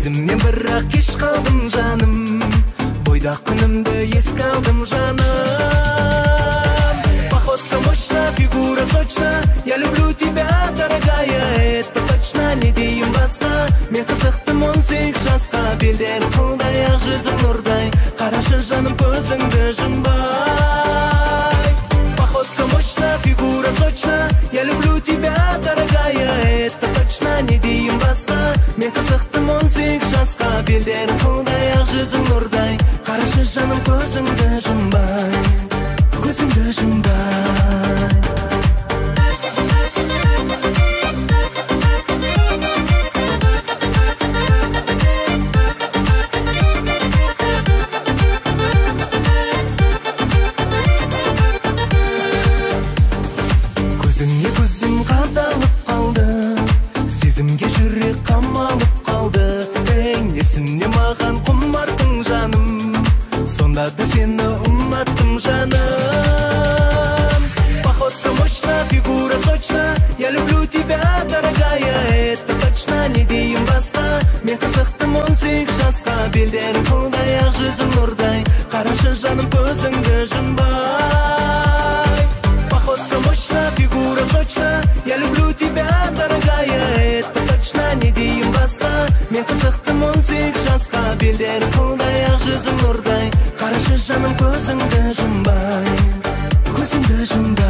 Сезімнен бірақ кеш қалдым жаным, бойдақ күнімді еске алдым жаным. Походка мощна, фигура сочна, я люблю тебя, дорогая, это точно, не дейін басқа. Мен қызықтым 18 жасқа, белдерім қылдай, ақ жүзің нұрдай, қарашы жаным көзіңді жұмбай. Походка мощна, фигура сочна, я люблю тебя, дорогая, это точно, не дейін басқа. Мен қызықтым 18 жасқа, белдерім қылдай, ақ жүзің нұрдай, қарашы жаным көзіңді жұмбай, көзіңді жұмбай. Көзіңе көзім қадалып қалды, сезімге жүрек қамалып қалды. Несіне маған құмартың жаным, сонда да сені ұнаттым жаным. Походка мощна, фигура сочна, я люблю тебя, дорогая, это точно, не дейін басқа. Мен қызықтым 18 жасқа, белдерім қылдай, ақ жүзің нұрдай, қарашы жаным көзіңді жұмбай. Походка мощна, фигура сочна, я люблю тебя, дорогая, это точно, не дейін басқа. Мен қызықтым 18 жасқа, белдерім қылдай, ақ жүзің нұрдай, қарашы жаным көзіңді жұмбай, көзіңді жұмбай.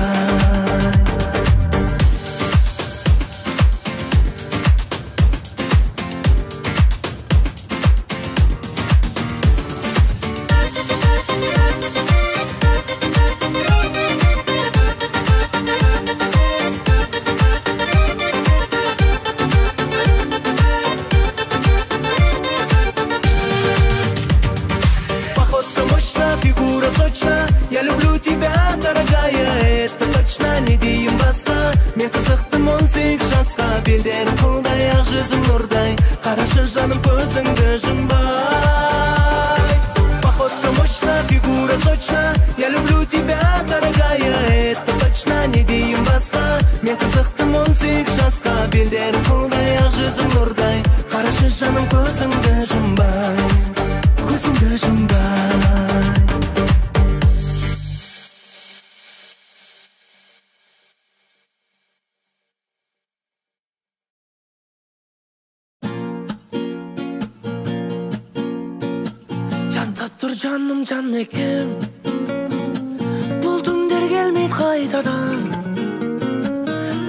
Фигура сочна, я люблю тебя, дорогая, это точно, не дейін басқа. Мен қызықтым 18 жасқа, белдерім қылдай, ақ жүзің нұрдай, қарашы жаным көзіңді жұмбай. Походка мощна, фигура сочна, я люблю тебя, дорогая, это точно, не дейін басқа. Мен қызықтым 18 жасқа, белдерім қылдай, ақ жүзің нұрдай, қарашы жаным көзіңді жұмбай, көзіңді жұмбай. Тұр жаным жан екем, бұл түндер келмейді қайтадан.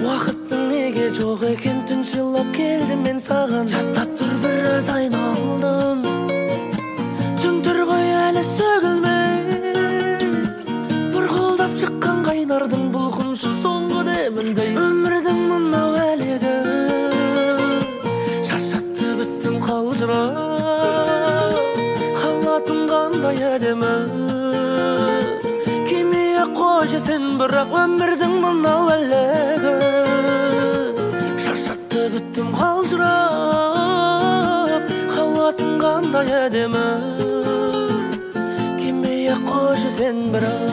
Уақыттың неге жоқ екен, түн сыйлап келдім мен саған. Жатта тұр біраз айналдым, түн тұр ғой әлі сөгілмей. Бұрқылдап шыққан қайнардың бұлқыншы соңғы деміндей. Өмірдің мынау әлегі, шаршатты біттім қалжырап. Қандай әдемі, кемей-ақ қойшы сен, бірақ өмірдің мынау әлегі. Шаршатты біттім қалжырап, қалатың қандай әдемі, кемей-ақ қойшы сен, бірақ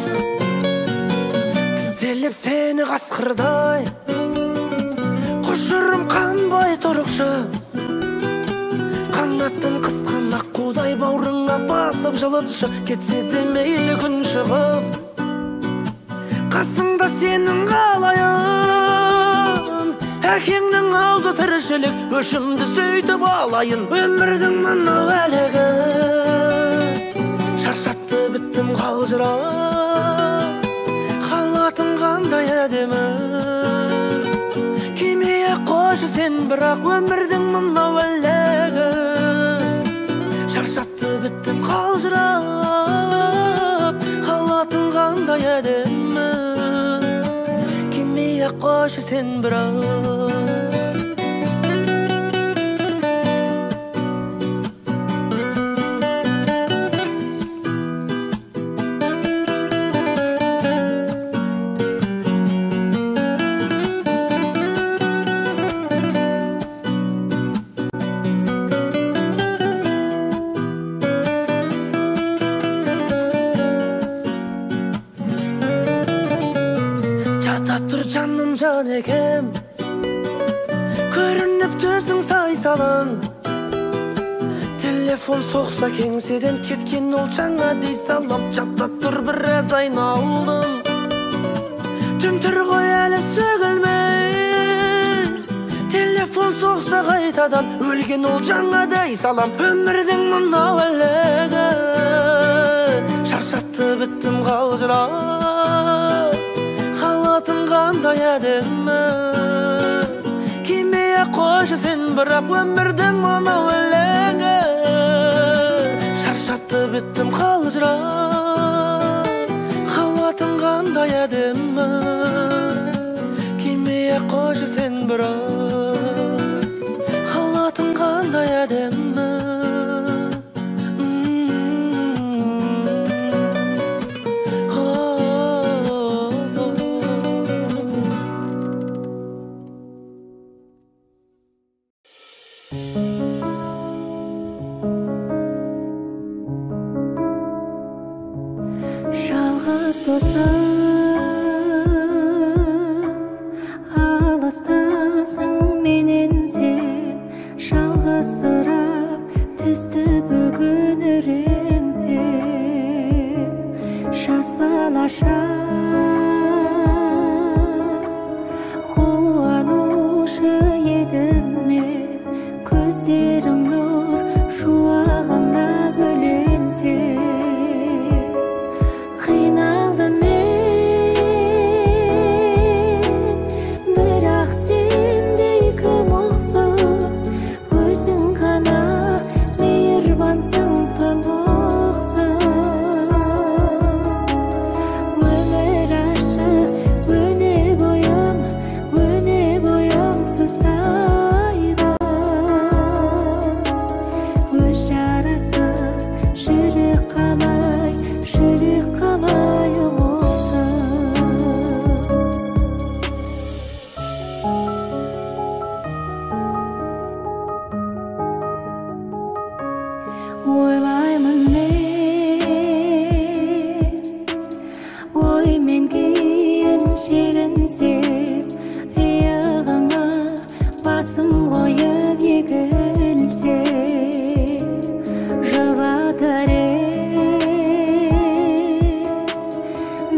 тізделіп сені қасқырдай, құшырым қанбай тұрықшы. Қанаттың қысқан аққудай бауырыңа басып жылытшы, кетсе де мейлі күн шығып, қасыңда сенің қалайын. Әкеңнің аузы тіршілік, өшімді сөйтіп алайын. Өмірдің мынау әлегі, шаршатты біттім қалжырап, қалатың қандай әдемі, кемей-ақ қойшы сен, бірақ өмірдің мынау әлегі. Шаршатты біттім қалжырап, қалатың қандай әдемі, кемей-ақ қойшы сен, бірақ жан екем, көрініп төсің сай салың. Telefon soqsa kеңседен кеткен ол жаңа дей салып жатта тұр біраз айналдым. Түн тұр ғой әлі сөгілмей, телефон соқса қайтадан өлген ол жаңа дей салам. Өмірдің мынау әлегі шаршатты біттім қалжырап, халатың қандай әдемі кимей-ақ қойшы сен бірақ. Өмірдің мынау әлегі шаршатты біттім қалжырап, халатың қандай әдемі кимей-ақ қойшы сен бірақ. Халатың қандай әдемі. Жалғыз досым, алыстасың менен сен, жалғызсырап түсті бүгін іреңсем. Жас балаша қуанушы едім мен, көздерің нұр шуағына бөленсем. Қиналдым мен, бірақ сендей кім ұқсын, өзің ғана мейірбансың, тұнықсың. Өмір ашық, өне бойым сыздайды. Өз жарасы жүрек қалай ұмытсын. Ойлаймын мен, оймен кейін шегінсем, иығыңа басым қойып егілсем, жұбатар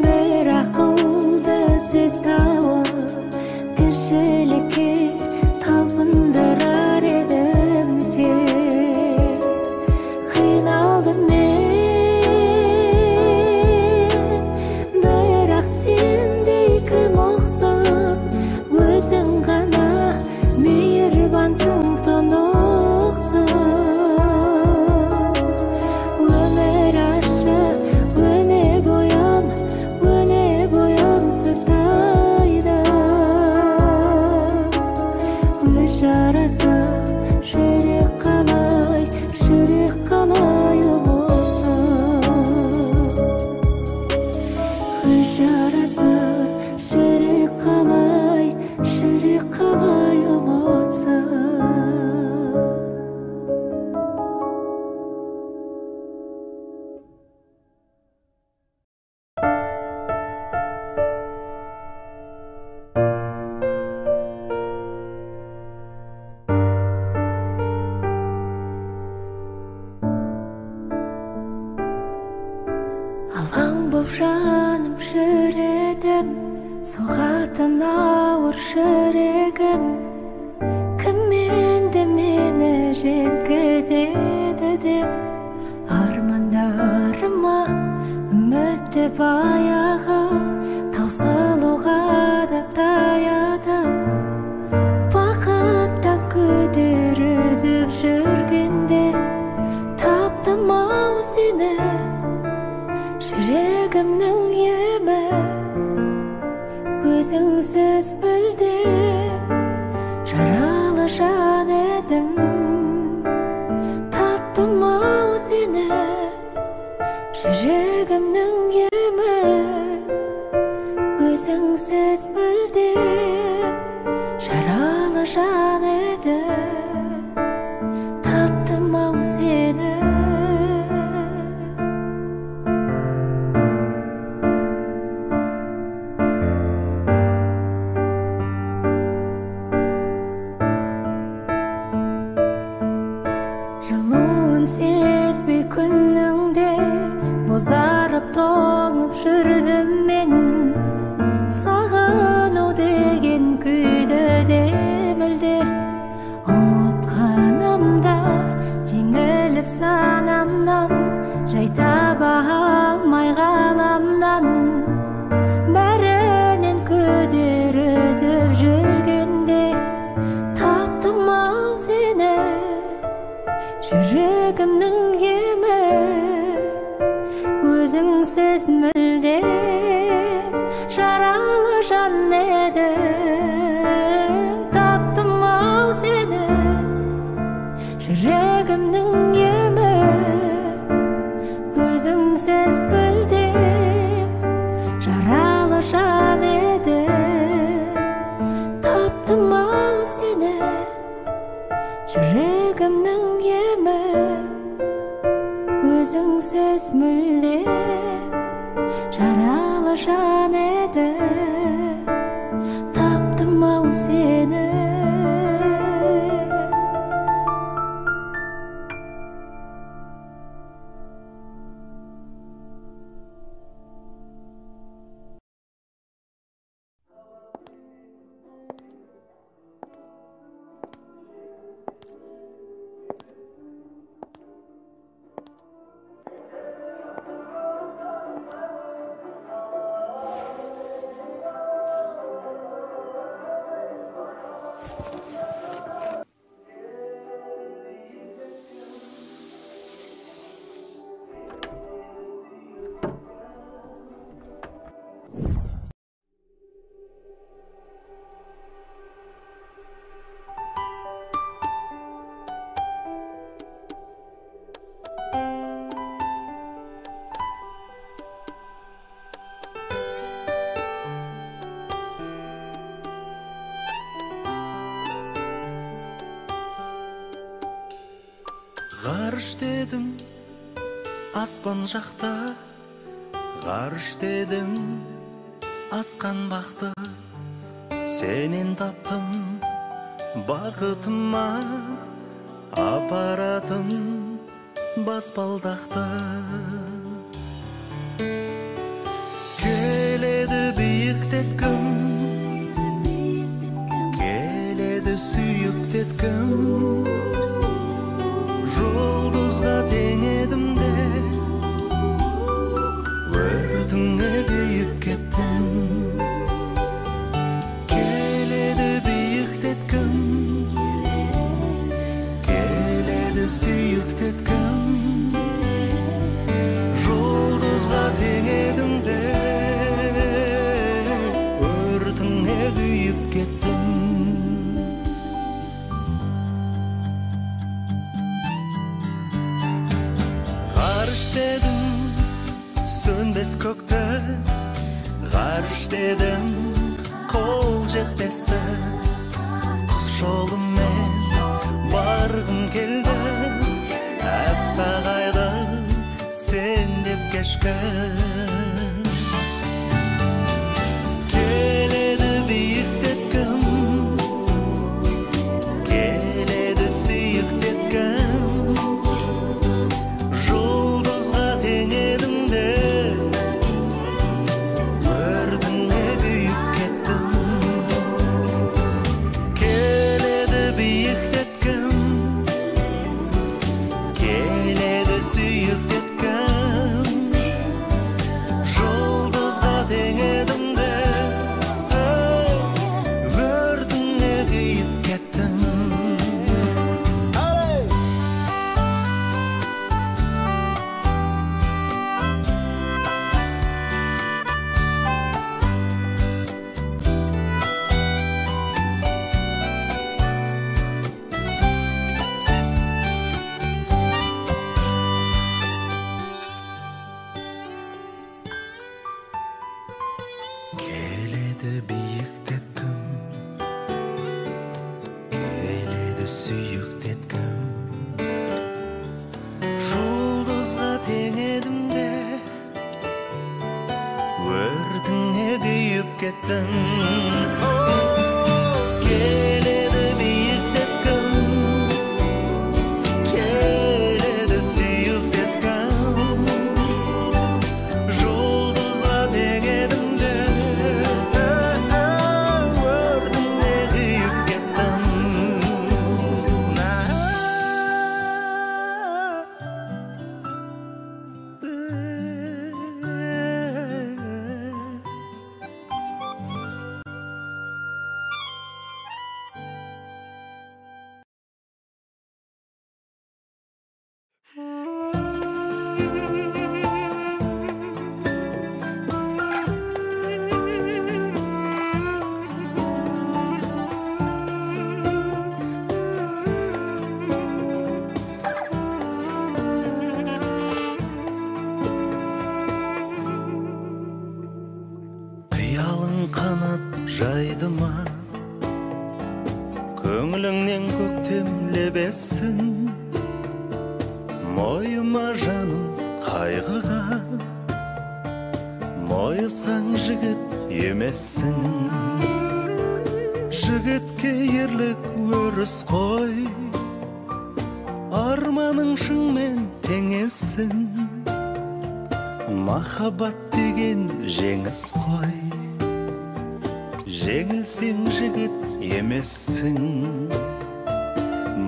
бір ақылды сөз тауып, тіршілікке талпындырар едім сен. Қиналдым мен, бірақ сендей кім ұқсын, өзің ғана мейірбансың, тұнықсың. Өмір ашық, өне бойым сыздайды. Өз жарасы жүрек қалай ұмытсын. Өз жарасы жүрек қалай ұмытсын. Алаң боп жаным жүредім, соғатын ауыр жүрегім. Кім енді мені жеткізеді деп, армандарыма үмітті баяғы таусылуға да таяды. Бақыттан күдер үзіп жүргенде таптым-ау сені, жүрегімнің емі. Өзіңсіз білдім, жаралы жан едім. Таптым-ау сені, жүрегімнің емі. Sensiz bir gününgde bozarıp toňup жүрдüm men. Sagynuu degen kүйde demildi. Unutkanımda jеңилip sanamdan, jay taba almay galamdan. Bärinen köder özüp жүрgende taptım-ау seni. Жүрегімнің емі өзіңсіз мүлдем жаралы жан едім. Таптым-ау сені. Жүрегімнің емі өзіңсіз мүлдем жаралы жан едім. Таптым-ау сені. Жүрегімнің емі өзіңсіз мүлдем жаралы жан еді. Таптым-ау сені. Ғарыш дедім аспан жақта, ғарыш дедім асқан бақты. Сенен таптым бақытыма апаратын баспалдақты. Келеді биіктеткім, келеді сүйіктеткім. Жұлдызға тең едім де өртіңе күйіп кеттім. Келеді биіктеткім, келеді сүйіктеткім. Жұлдызға тең едім де өртіңе күйіп кеттім. Сөнбес көкті, ғарыш дедім қол жетпесті. Құс жолымен барғым келді, әппақ айды сен деп кешкім. Келеді биіктеткім, келеді сүйіктеткім. Жұлдызға тең едім де өртіңе күйіп кеттім. Келеді биіктеткім, келеді сүйіктеткім. Жұлдызға тең едім де өртіңе күйіп кеттім. Келеді биіктеткім, келеді сүйіктеткім. Жұлдызға тең едім де өртіңе күйіп кеттім. Келеді биіктеткім, келеді Мойыма жаным қайғыға, мойысаң жігіт емессің. Жігітке ерлік өріс қой, арманың шыңмен теңессің. Махаббат деген жеңіс қой, жеңілсең жігіт емессің.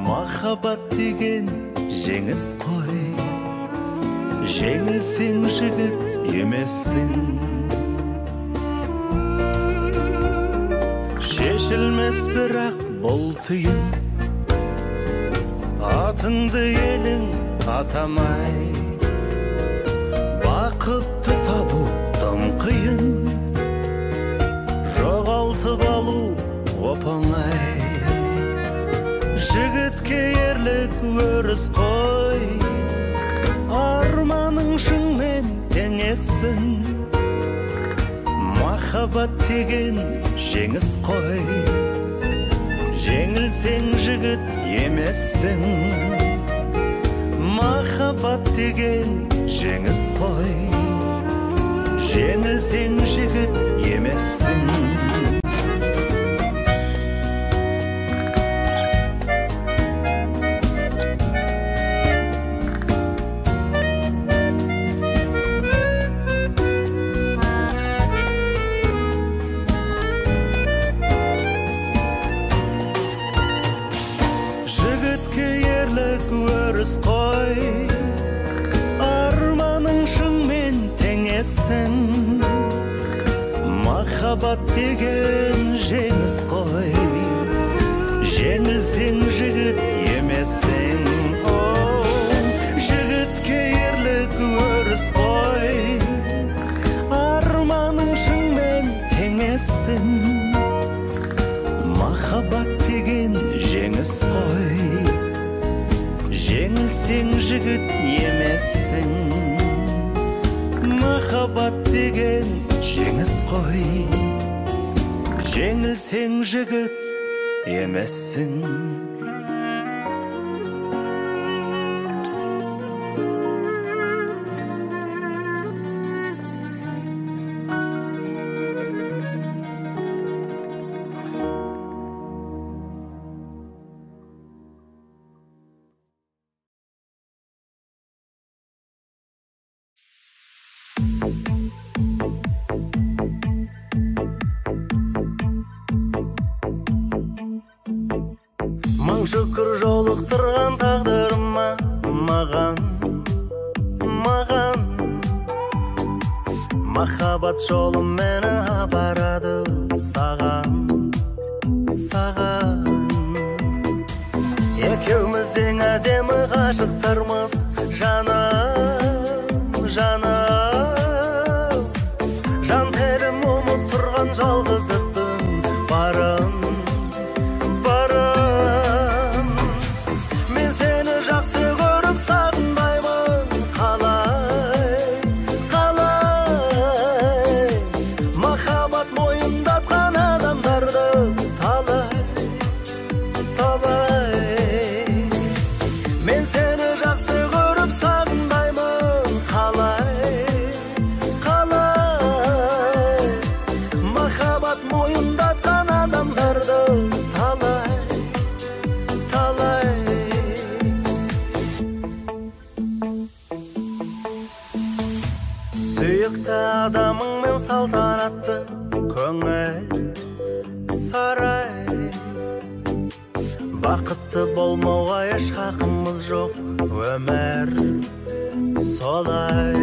Махаббат деген жеңіс қой, жеңілсең жігіт емессің. Шешілмес бірақ бұл түйін, атыңды елің атамай. Бақытты табу тым қиын, жоғалтып алу оп-оңай. Жігітке ерлік өріс қой, арманың шыңмен теңессің. Махаббат деген жеңіс қой, жеңілсең жігіт емессің. Махаббат деген жеңіс қой, жеңілсең жігіт емессің. Өріс қой, арманың шыңмен теңессің. Махаббат деген жеңіс қой, жеңілсең жігіт емессің. Жігітке ерлік өріс қой, арманың шыңмен теңессің. Махаббат деген жеңіс қой, жеңілсең жігіт емессің. Махаббат деген жеңіс қой, жеңілсең жігіт емессің. Мың шүкір жолықтырған тағдырыма, маған махаббат жолым мені апарады саған. Екеумізден әдемі ғашықтармыз, жаным, жан терім ұмыт тұрған жалғыздықтың барын. Мен сені жақсы көріп сағынбаймын, қалай махаббат мойындатқан адамдарды талай. Мен сені жақсы көріп сағынбаймын, қалай махаббат мойындатқан адамдарды талай. Сүйікті адамыңмен салтанатты көңіл сарай. Бақытты болмауға еш хақымыз жоқ, өмір солай.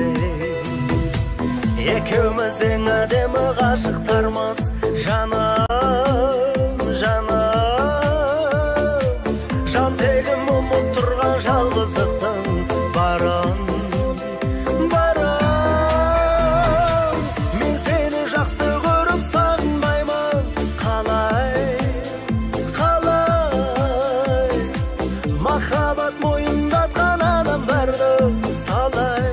Екеумізден әдемі ғашықтармыз, жаным, жан тегім ұмыт тұрған жалғыздықтың барын. Мен сені жақсы көріп сағынбаймын, қалай махаббат мойындатқан адамдарды талай.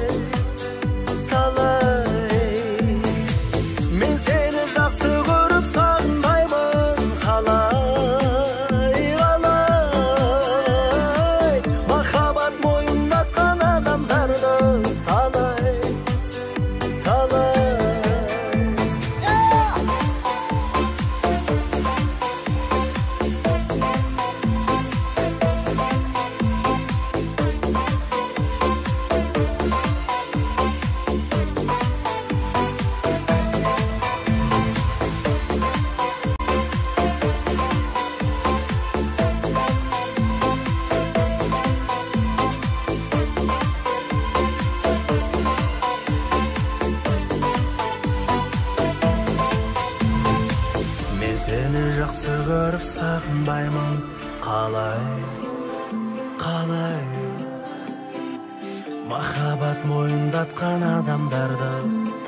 Мен сені жақсы көріп сағынбаймын қалай махаббат мойындатқан адамдарды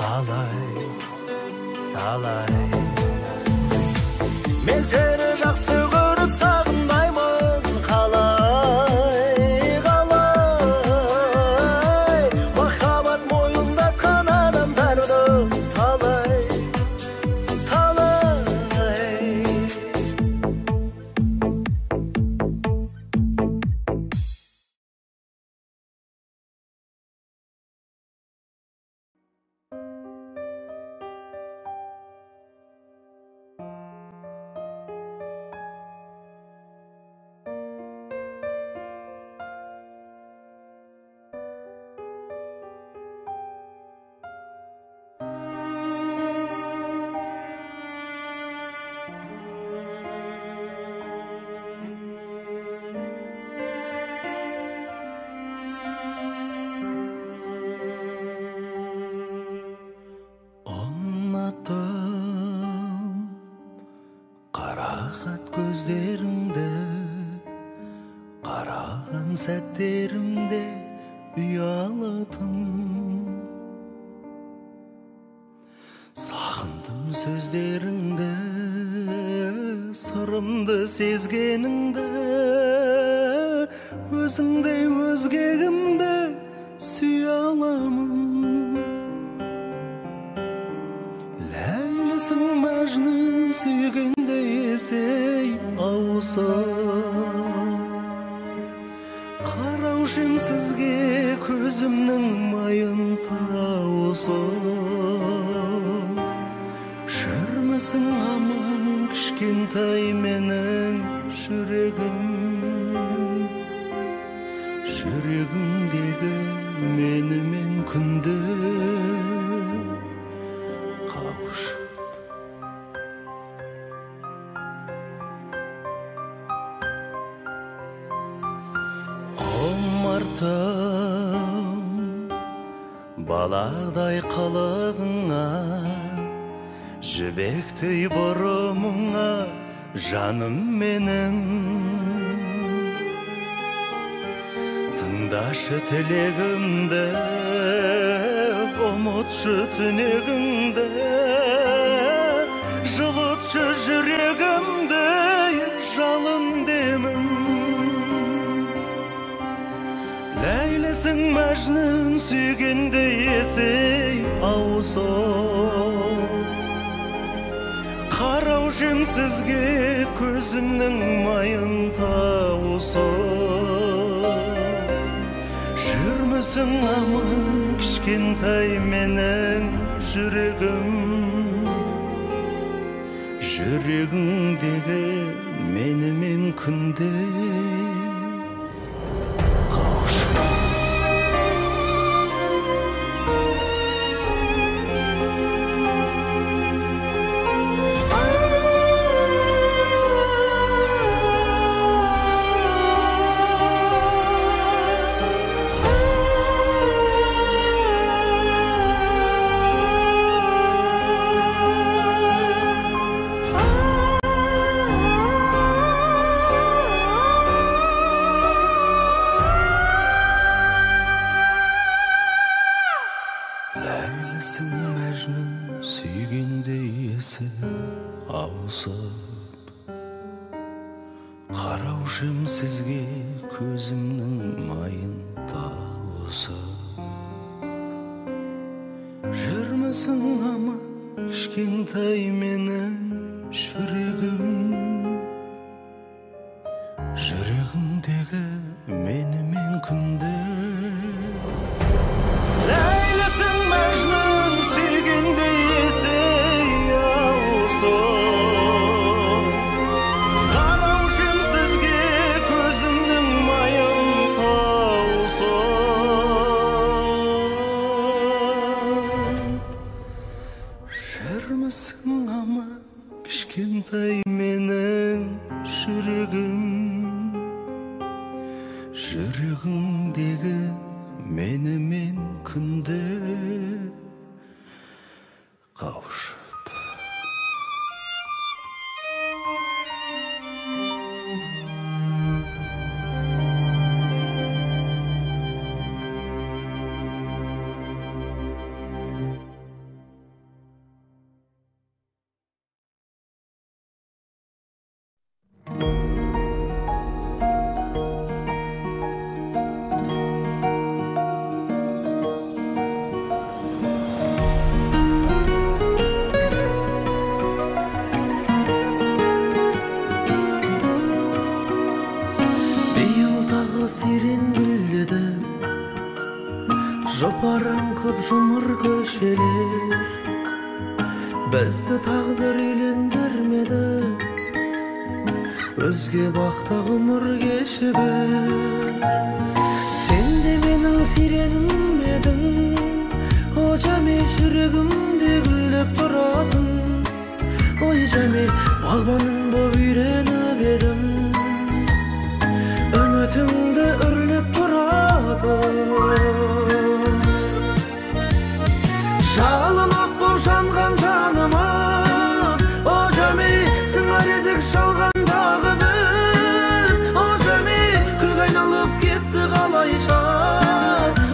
талай мен сені жақсы көріп сағынбаймын қалай махаббат мойындатқан адамдарды талай көздеріңді қараған сәттерімде ұялытым сағындым сөздеріңді сырымды сезгеніңді өзіңдей өзге кімді сүйе аламын ләйлісің мәжнүн сүйгенде есей ауысып қараушым сізге көзімнің майын тауысып жүрмісің аман кішкентай менің жүрегімдегі менімен күнде қауышып құмартым баладай қылығыңа жібектей бұрымыңа жаным менің тыңдашы тілегімді ұмытшы түнегіңді жылытшы жүрегімді жалын демін ләйлісің мәжнүн сүйгенде есей ауысып қараушым сізге көзімнің майын тауысып жүрмісің аман кішкентай менің жүрегіңдегі менімен күнде ләйлісің мәжнүн сүйгенде есі ауысып қараушым сізге көзімнің майын тауысып жүрмісің аман кішкентай менің жүрегімдегі менімен күнде ләйлісің мәжнүн сүйгенде есей ауысып қараушым сізге көзімнің майын тауысып жүрмісің аман кішкентай менің жүрегімдегі менімен күнде қауышып Жопараңқып жұмыр көшелер бізді тағдыр үйлендірмеді, өзге бақта ғұмыр кешіп сен де менің сиренім едің, о жаме жүрегімде гүлдеп тұратын, ой жаме балбаның боп үйреніп едім, үмітіңді үрлеп тұрады. Жалынып боп жанған жанымыз, о жаме сыңар едік шалғандағы біз, о жаме күлге айналып кетті қалайша,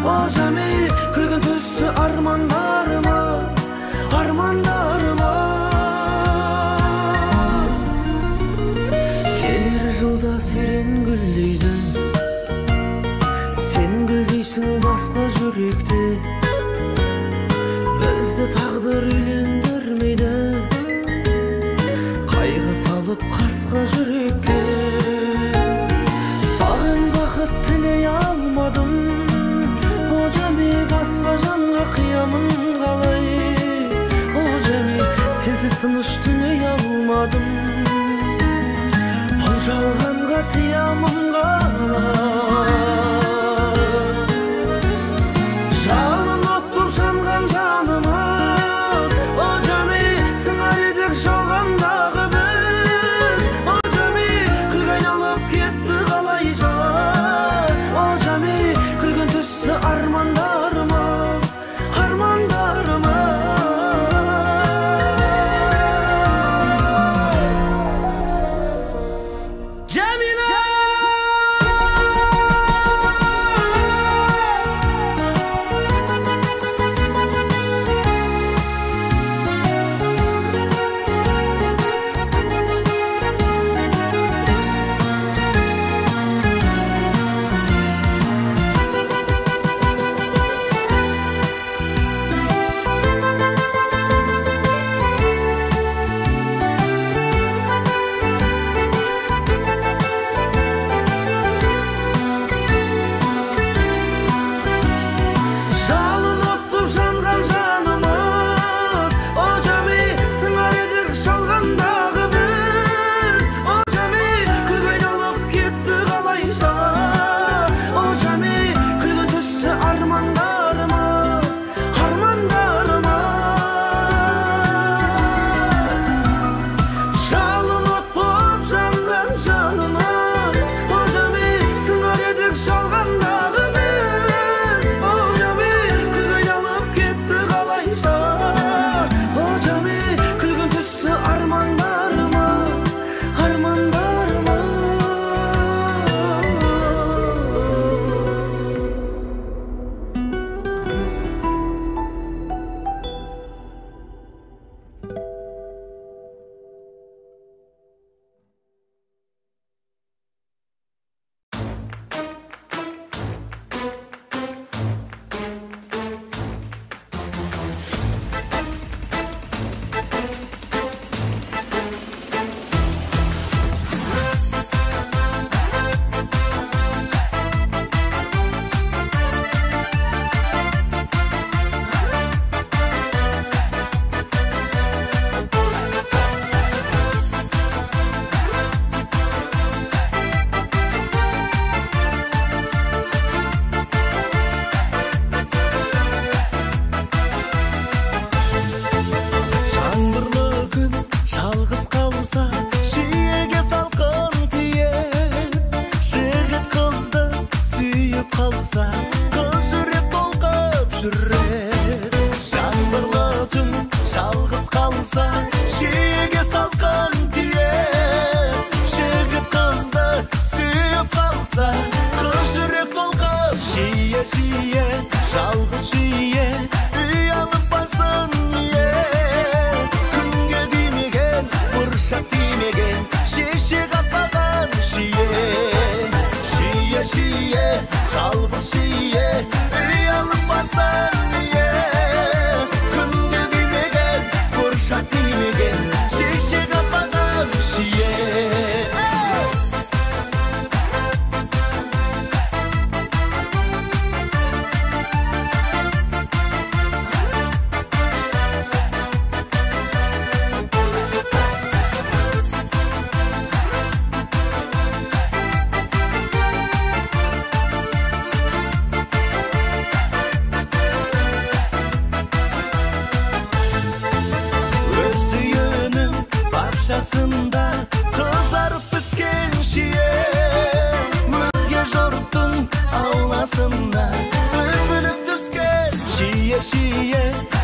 о жаме күлгін түсті армандарымыз, армандарымыз. Келер жылда сирен гүлдейді, сен гүлдейсің басқа жүректе, бізді тағдыр үйлендірмейді, қайғы салып қасқа жүрекке. Саған бақыт тілей алмадым, о жаме басқа жанға қиямын қалай, о жаме сенсіз тыныш түней алмадым, бұл жалғанға сиямын қалай. Жалын от боп жанған жанымыз, о жаме сыңар едік шалғандағы біз, о жаме күлге айналып кетті қалайша, о жаме күлгін түсті армандарымыз, армандарымыз. şiye,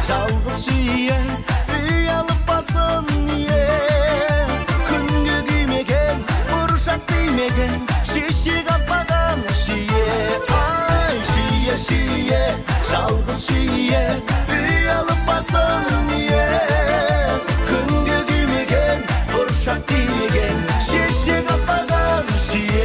жалғыз şiye, үй алып басын ие. Күнге күймеген, ұршақ тимеген, шеше қаппаған шие. Ай, шие, шие, жалғыз шие, үй алып басын ие. Күнге күймеген, ұршақ тимеген, шеше қаппаған шие.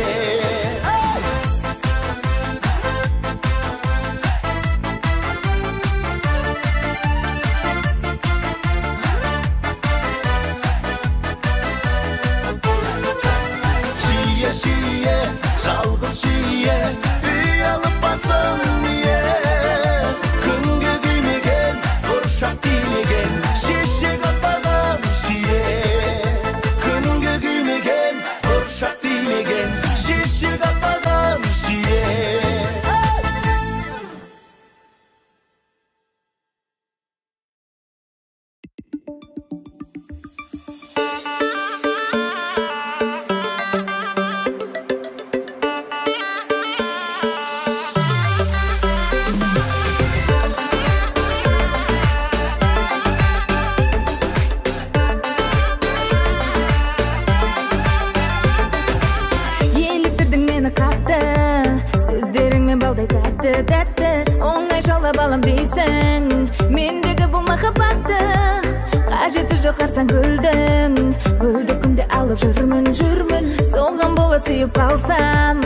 Şiye, жалғыз şiye, үй алып басын ие. Күнге күймеген, ұршақ тимеген, шеше қаппаған шие. Күнге күймеген, ұршақ тимеген, шеше қаппаған шие. Еліктірдің мені қатты, сөздеріңмен балдай тәтті, тәтті. Оңай шалап алам дейсің, мендегі бұл махаббатты. Қажеті жоқ қарсаң гүлдің, гүлді күнде алып жүрмін, жүрмін. Соған бола сүйіп қалсам,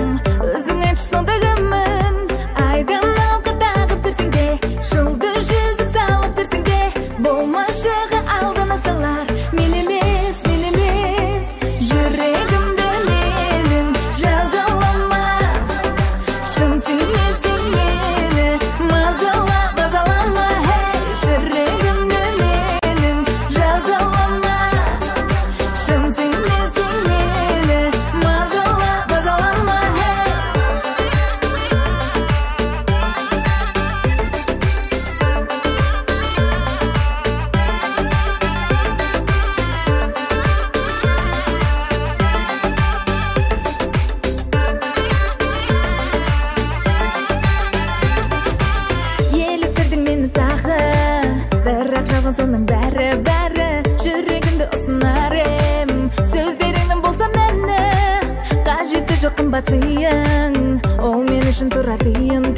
өзің әнші сонда кіммін? Айдан алқадағы берсең де, жұлдыз жүзік салып берсең де, болмашыға алдына салар. Мен емес, жүрегімді менің жазалама. Шын сүймесең мені, мазалама, hey. Жүрегімді менің жазалама. Шын сүймесең мені, мазалама, hey. Еліктірдің мені тағы, бірақ жалған соның бәрі, жүрегімді ұсынар ем. Сөздеріңнің болса мәні, қажеті жоқ қымбат сыйың. Ол мен үшін тұрар тиын,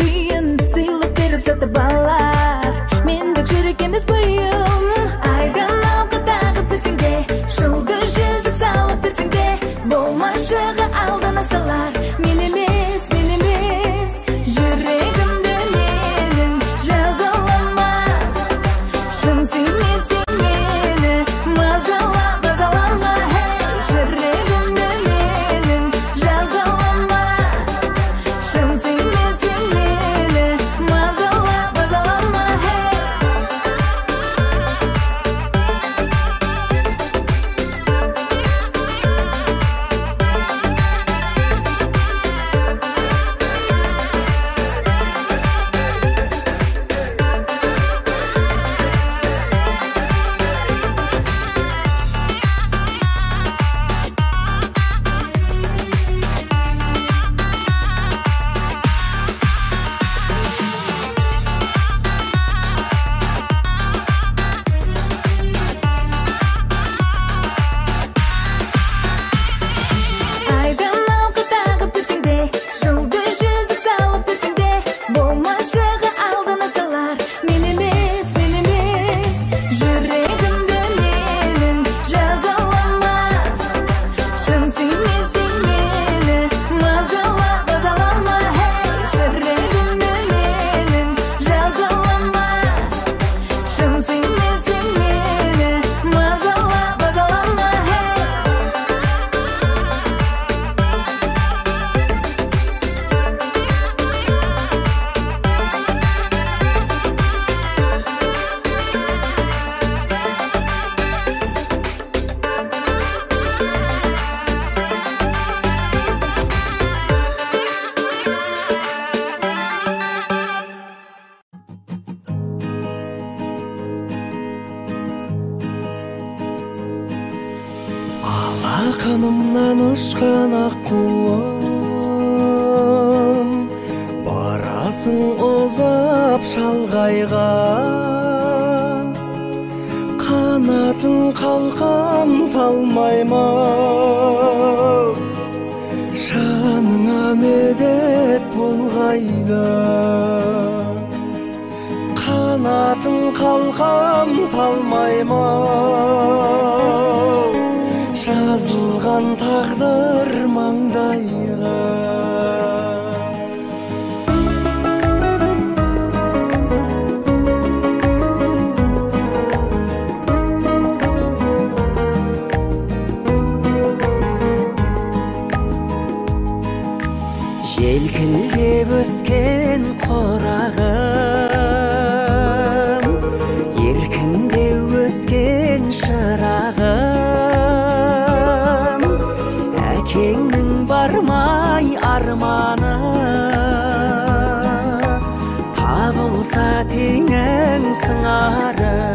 сыйлық беріп сатып алар. Мендік жүрек емес бұйым. Айдан алқадағы берсең де, жұлдыз жүзік салып берсең де, болмашыға алдына салар. Мен емес, жүрегімді менің жазалама. Шын сүймесең мені, мазалама, hey. Жүрегімді менің жазалама. Шын сүймесең мені, мазалама, hey. Айдан алқадағы берсең де, жұлдыз жүзік салып берсең де, болмашыға алдына салар. Мен емес, жүрегімді менің жазалама. Шын сүймесең мені, мазалама, hey. Жүрегімді менің жазалама. Шын сүймесең мені, мазалама, hey. Алақанымнан ұшқан аққуым, бара басың ұзап шалғайға, қанатын қалқам талмай ма, жаныңа медет болғайда. Қанатын қалқам талмай ма, жазылған тағдыр маңдайға. Желкілдеп өскен қорағым, еркінде өскен шырағым, әкеңнің бармай арманы, табылса теңің сыңарың.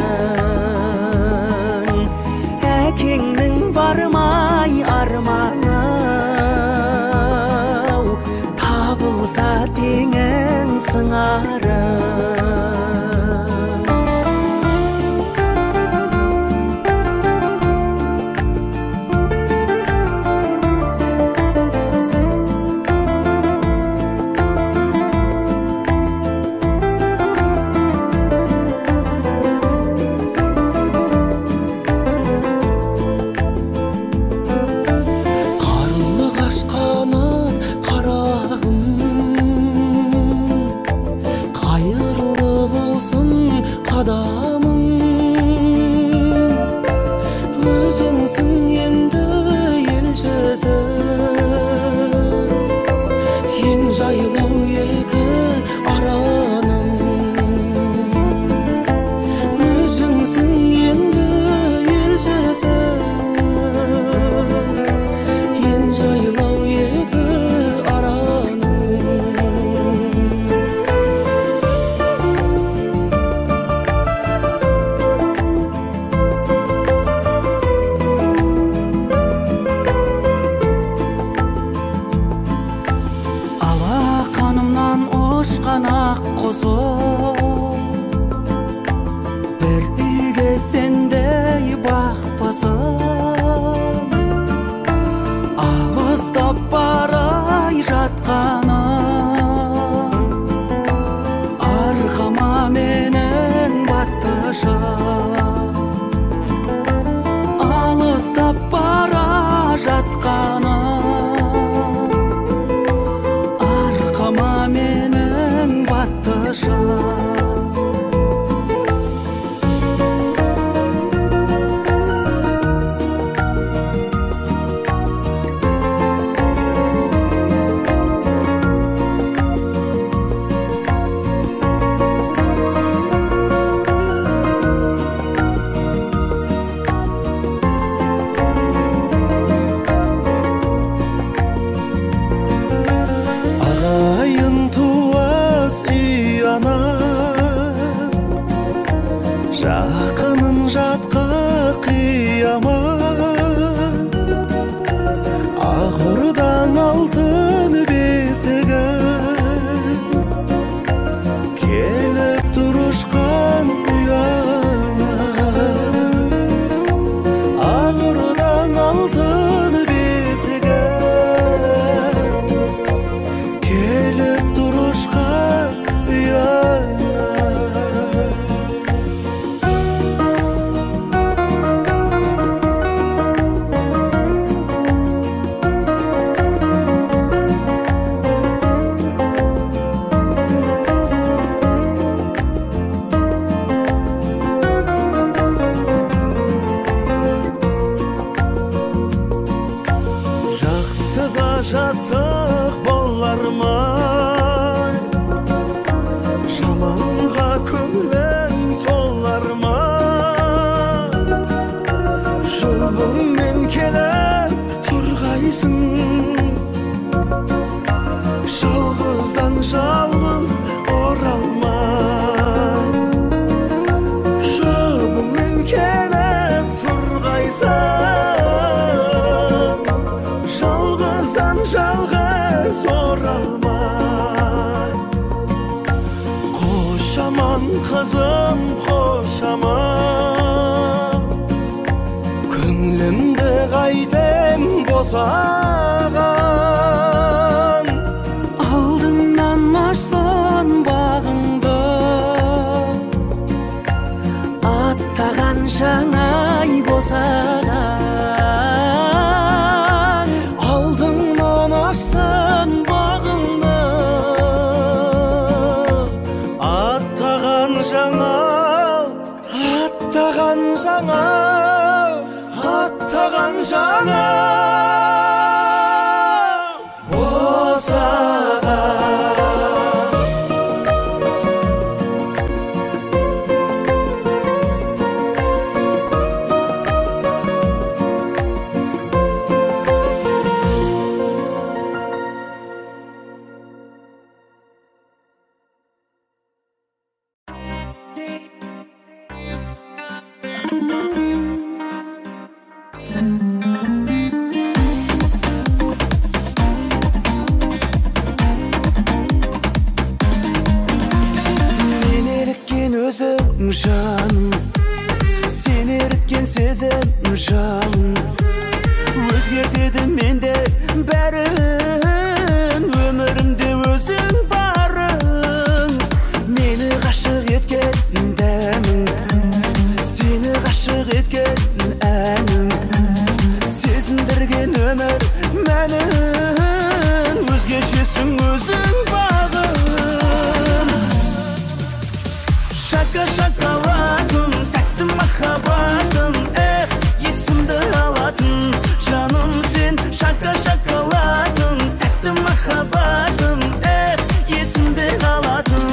Әкеңнің бармай арманы, табылса теңің сыңарың. Адамың өзіңсің енді елшісі, ең жайлау екі араның. Өзіңсің енді елшісі, ең жайлау екі араның. Ақ қосып бір үйге сендей бақпасым, алыстап барай жатқаным, арқама менің баттышым. Алыстап бара жатқаным, арқама менің баттышым. Ағайын туыс үй ана, aman kızım hoş aman Könglimde gaydem bozagan Aldından açsan bağыңды Attаған жаңай босаған Алдыңнан ашсан бағыңды Attağan жаңа Жаным, сен еріткен сезім жаным Өзгертеді менде бәрін Өмірімде өзің барың Мені ғашық еткен дәмің Сені ғашық еткен әнің Сезіндірген өмір мәнін Өзгешесің өзің бағым Şaka şakaladın, taktım makabatın есімді aladın, canım sen Şaka şakaladın, taktım makabatın есімді aladın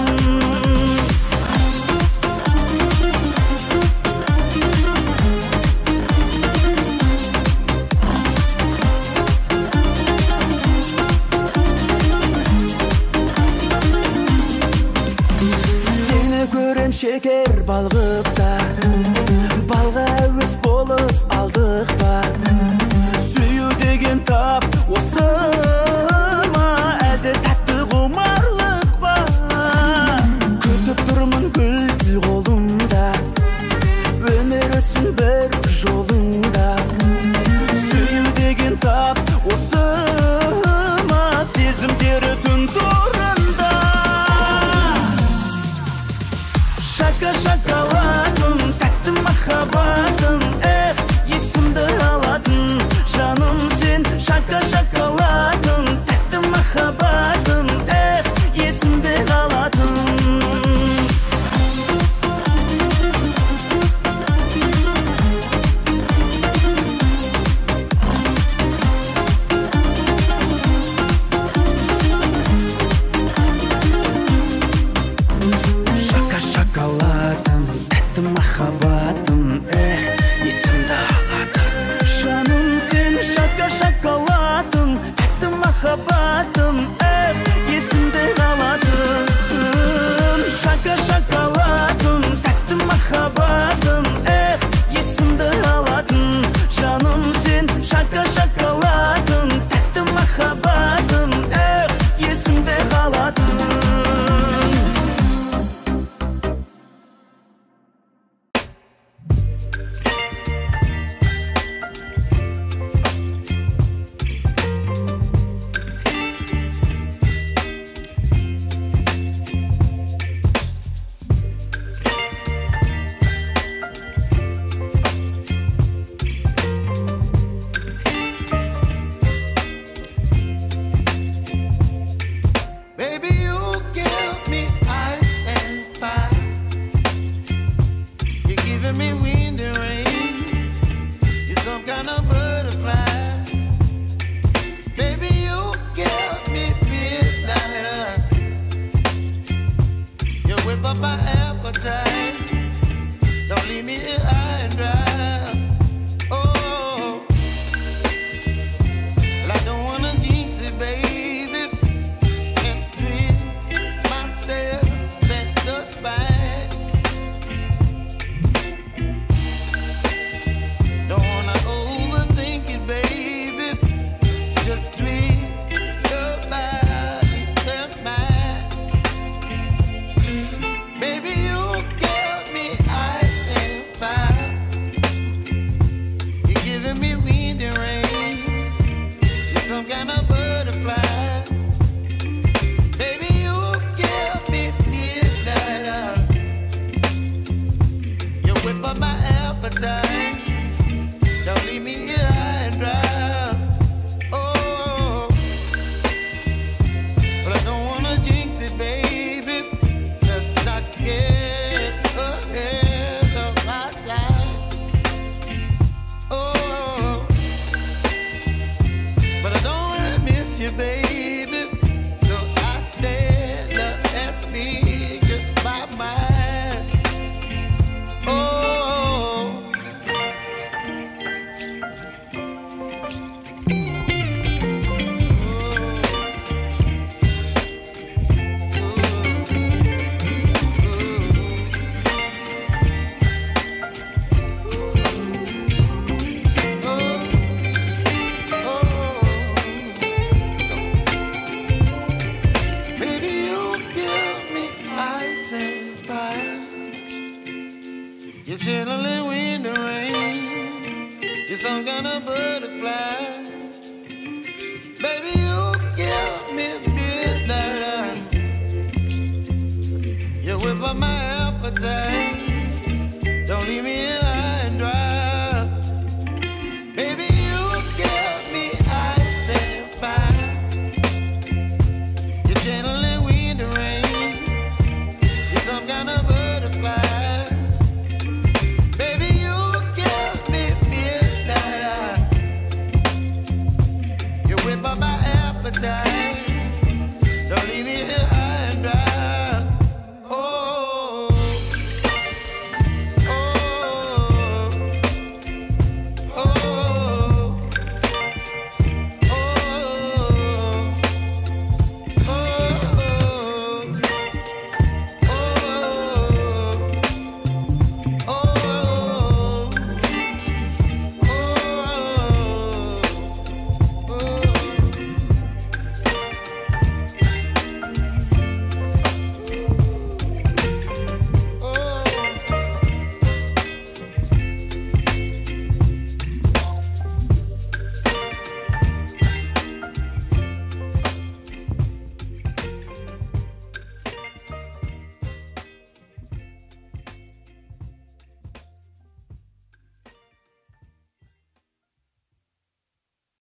Şeker balgıpta Balga öz bolup aldık ba Suyu degen tap osıma Әлде tatlı құмарлық ба Күтіп тұрмын гүл қолымда Өмір өтсін бір жолыңда Suyu degen tap osıma Сезімдері түн торында Şaka şakaladın, taktım makabatın есімді aladın, canım sen Şaka şakaladın, taktım makabatın есімді aladın Şakaladın, tattım makabatın есімді aladın, canım sen Şaka şakaladın, tattım makabatın есімді aladın Şaka şakaladın, tattım makabatın есімді aladın, canım sen Şaka şakaladın, tattım makabatın есімді aladın Baby some kind of butterfly. Baby, you give me midnight. You whip up my appetite.